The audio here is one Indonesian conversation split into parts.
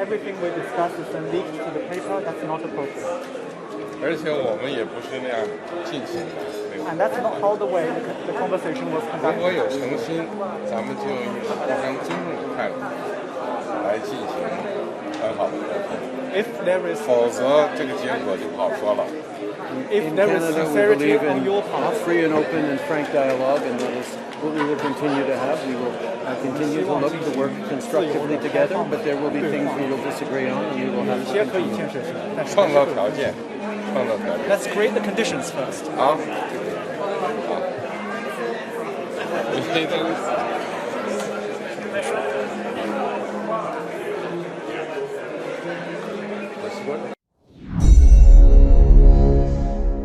everything we discuss is then leaked to the paper. That's not appropriate. 而且我们也不是那样进行的。And that's not how the way the conversation was 如 conducted. 果有诚心，咱们就以互相尊重的态度来进行很好的沟通。If there is 否则这个结果就不好说了。if In there is Canada, we sincerity believe on in your part, free and open and frank dialogue, and that is what we will continue to have. We will continue to look to work constructively together, but there will be things we will disagree on, and we will have 有 to 些可以 continue. 建设性，但是创造条件，创造条件。 Let's create the conditions first. 好，好。我觉得。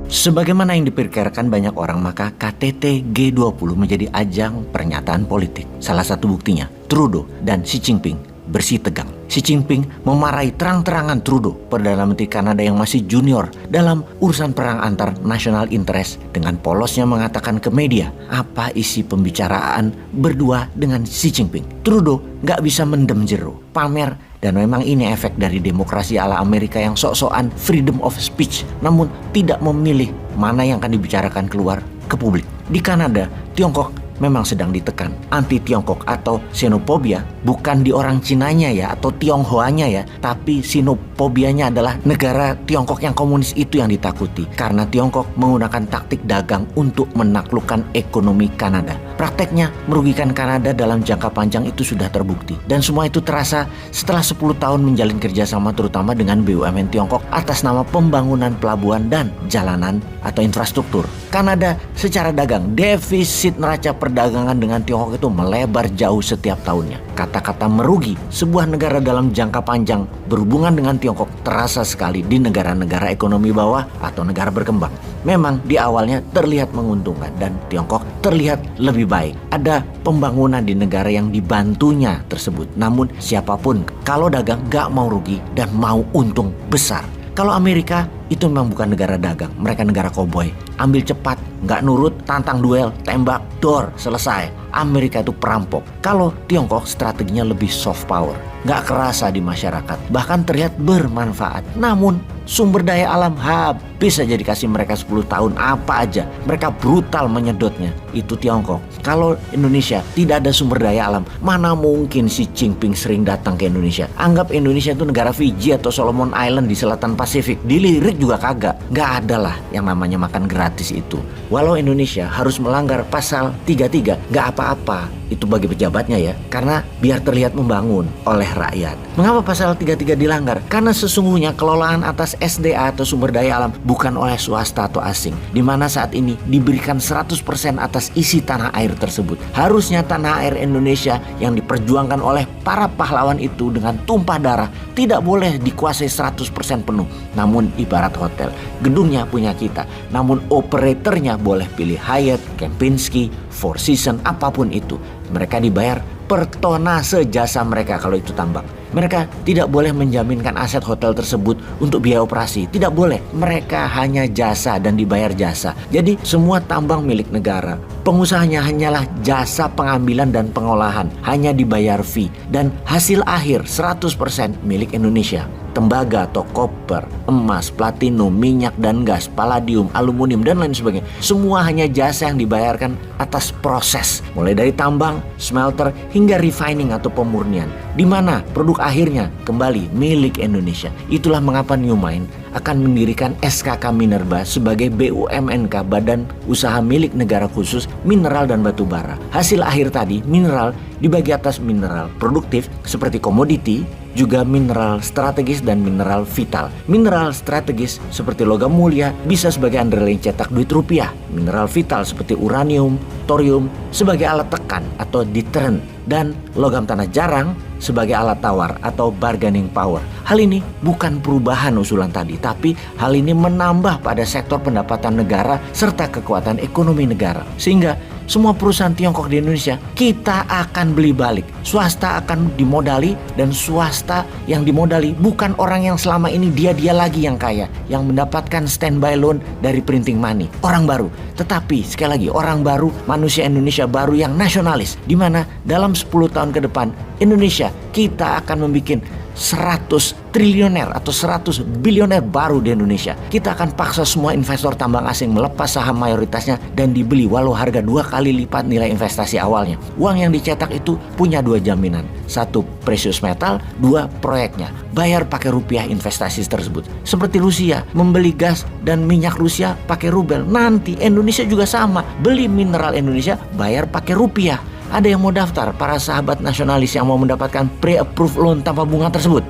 Sebagaimana yang diperkirakan banyak orang, maka KTT G20 menjadi ajang pernyataan politik. Salah satu buktinya, Trudeau dan Xi Jinping bersih tegang. Xi Jinping memarahi terang-terangan Trudeau, Perdana Menteri Kanada yang masih junior dalam urusan perang antar national interest, dengan polosnya mengatakan ke media apa isi pembicaraan berdua dengan Xi Jinping. Trudeau nggak bisa mendem jeru, pamer, dan memang ini efek dari demokrasi ala Amerika yang sok-sokan freedom of speech, namun tidak memilih mana yang akan dibicarakan keluar ke publik. Di Kanada, Tiongkok memang sedang ditekan. Anti-Tiongkok atau xenophobia bukan di orang Cinanya ya, atau Tionghoanya ya, tapi xenofobianya adalah negara Tiongkok yang komunis itu yang ditakuti, karena Tiongkok menggunakan taktik dagang untuk menaklukkan ekonomi Kanada. Prakteknya merugikan Kanada dalam jangka panjang itu sudah terbukti, dan semua itu terasa setelah 10 tahun menjalin kerjasama terutama dengan BUMN Tiongkok atas nama pembangunan pelabuhan dan jalanan atau infrastruktur. Kanada secara dagang, defisit neraca perdagangan dengan Tiongkok itu melebar jauh setiap tahunnya. Kata-kata merugi sebuah negara dalam jangka panjang berhubungan dengan Tiongkok terasa sekali di negara-negara ekonomi bawah atau negara berkembang. Memang di awalnya terlihat menguntungkan dan Tiongkok terlihat lebih baik. Ada pembangunan di negara yang dibantunya tersebut. Namun siapapun kalau dagang gak mau rugi dan mau untung besar. Kalau Amerika itu memang bukan negara dagang, mereka negara koboi. Ambil cepat, nggak nurut, tantang duel, tembak, dor, selesai. Amerika itu perampok. Kalau Tiongkok strateginya lebih soft power, nggak kerasa di masyarakat, bahkan terlihat bermanfaat. Namun sumber daya alam habis aja dikasih mereka 10 tahun apa aja, mereka brutal menyedotnya. Itu Tiongkok. Kalau Indonesia tidak ada sumber daya alam, mana mungkin Xi Jinping sering datang ke Indonesia. Anggap Indonesia itu negara Fiji atau Solomon Island di selatan Pasifik, dilirik juga kagak. Nggak ada lah yang namanya makan gratis itu. Walau Indonesia harus melanggar pasal 33, nggak apa-apa itu bagi pejabatnya ya, karena biar terlihat membangun oleh rakyat. Mengapa pasal 33 dilanggar? Karena sesungguhnya kelolaan atas SDA atau sumber daya alam bukan oleh swasta atau asing, di mana saat ini diberikan 100% atas isi tanah air tersebut. Harusnya tanah air Indonesia yang diperjuangkan oleh para pahlawan itu dengan tumpah darah tidak boleh dikuasai 100% penuh. Namun ibarat hotel, gedungnya punya kita, namun operatornya boleh pilih Hyatt, Kempinski, Four Seasons, apapun itu. Mereka dibayar per tonase jasa mereka kalau itu tambang. Mereka tidak boleh menjaminkan aset hotel tersebut untuk biaya operasi. Tidak boleh. Mereka hanya jasa dan dibayar jasa. Jadi semua tambang milik negara. Pengusahanya hanyalah jasa pengambilan dan pengolahan. Hanya dibayar fee. Dan hasil akhir 100% milik Indonesia. Tembaga atau koper, emas, platinum, minyak dan gas, palladium, aluminium dan lain sebagainya. Semua hanya jasa yang dibayarkan atas proses. Mulai dari tambang, smelter hingga refining atau pemurnian. Di mana produk akhirnya kembali milik Indonesia. Itulah mengapa Newmine akan mendirikan SKK Minerba sebagai BUMNK, Badan Usaha Milik Negara Khusus Mineral dan Batu Bara. Hasil akhir tadi, mineral dibagi atas mineral produktif seperti komoditi, juga mineral strategis dan mineral vital. Mineral strategis seperti logam mulia bisa sebagai underlying cetak duit rupiah. Mineral vital seperti uranium, thorium sebagai alat tekan atau deterrent, dan logam tanah jarang sebagai alat tawar atau bargaining power. Hal ini bukan perubahan usulan tadi, tapi hal ini menambah pada sektor pendapatan negara serta kekuatan ekonomi negara. Sehingga semua perusahaan Tiongkok di Indonesia kita akan beli balik. Swasta akan dimodali, dan swasta yang dimodali bukan orang yang selama ini dia lagi yang kaya, yang mendapatkan standby loan dari printing money. Orang baru. Tetapi sekali lagi, orang baru, manusia Indonesia baru yang nasionalis, di mana dalam 10 tahun ke depan Indonesia kita akan membuat 100 triliuner atau 100 bilioner baru di Indonesia. Kita akan paksa semua investor tambang asing melepas saham mayoritasnya dan dibeli walau harga 2 kali lipat nilai investasi awalnya. Uang yang dicetak itu punya 2 jaminan. 1, precious metal, 2, proyeknya. Bayar pakai rupiah investasi tersebut. Seperti Rusia, membeli gas dan minyak Rusia pakai rubel. Nanti Indonesia juga sama. Beli mineral Indonesia, bayar pakai rupiah. Ada yang mau daftar, para sahabat nasionalis yang mau mendapatkan pre-approved loan tanpa bunga tersebut?